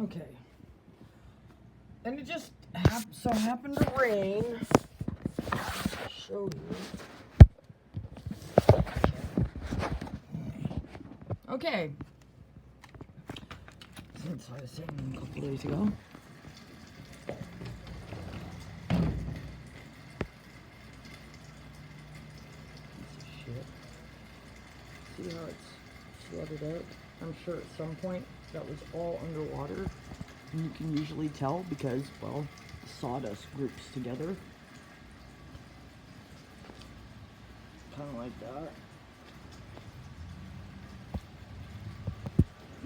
Okay. And it just so happened to rain. I'll show you. Okay. Since I was saying a couple days ago. Shit. See how it's flooded out? I'm sure at some point that was all underwater. And you can usually tell because, well, sawdust groups together. Kind of like that.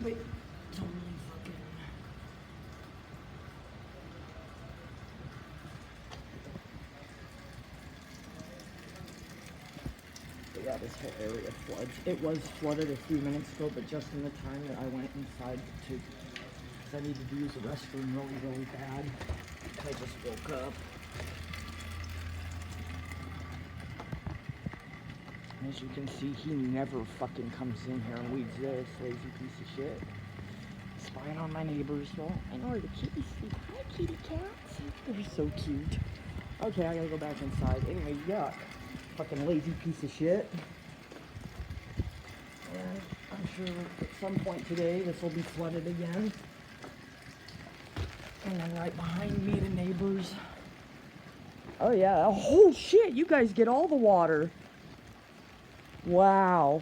Wait, it's only fucking... But yeah, this whole area floods. It was flooded a few minutes ago, but just in the time that I went inside to... because I needed to use the restroom really, really bad. I just woke up. As you can see, he never fucking comes in here and weeds this lazy piece of shit. Spying on my neighbors. Well, I know where the kitties sleep. Hi, kitty cats. They're so cute. Okay, I gotta go back inside. Anyway, yuck. Fucking lazy piece of shit. And I'm sure at some point today this will be flooded again. And then right behind me, the neighbors. Oh yeah, oh shit, you guys get all the water. Wow.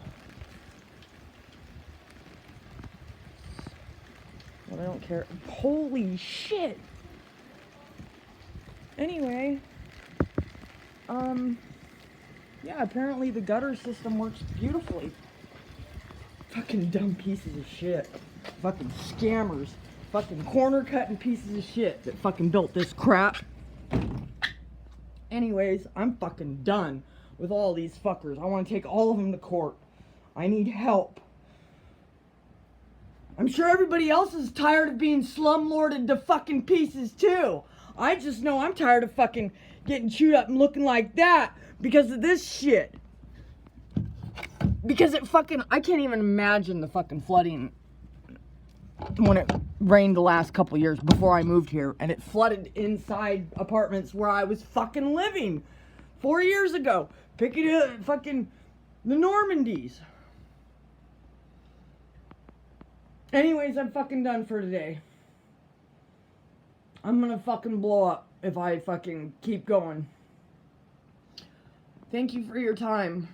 Well, I don't care. Holy shit. Anyway, yeah, apparently the gutter system works beautifully. Fucking dumb pieces of shit. Fucking scammers. Fucking corner cutting pieces of shit that fucking built this crap. Anyways, I'm fucking done with all these fuckers. I want to take all of them to court. I need help. I'm sure everybody else is tired of being slumlorded to fucking pieces too. I just know I'm tired of fucking getting chewed up and looking like that because of this shit. Because it fucking, I can't even imagine the fucking flooding when it rained the last couple years before I moved here, and it flooded inside apartments where I was fucking living 4 years ago. Piccadilly, fucking the Normandies. Anyways, I'm fucking done for today. I'm gonna fucking blow up if I fucking keep going. Thank you for your time.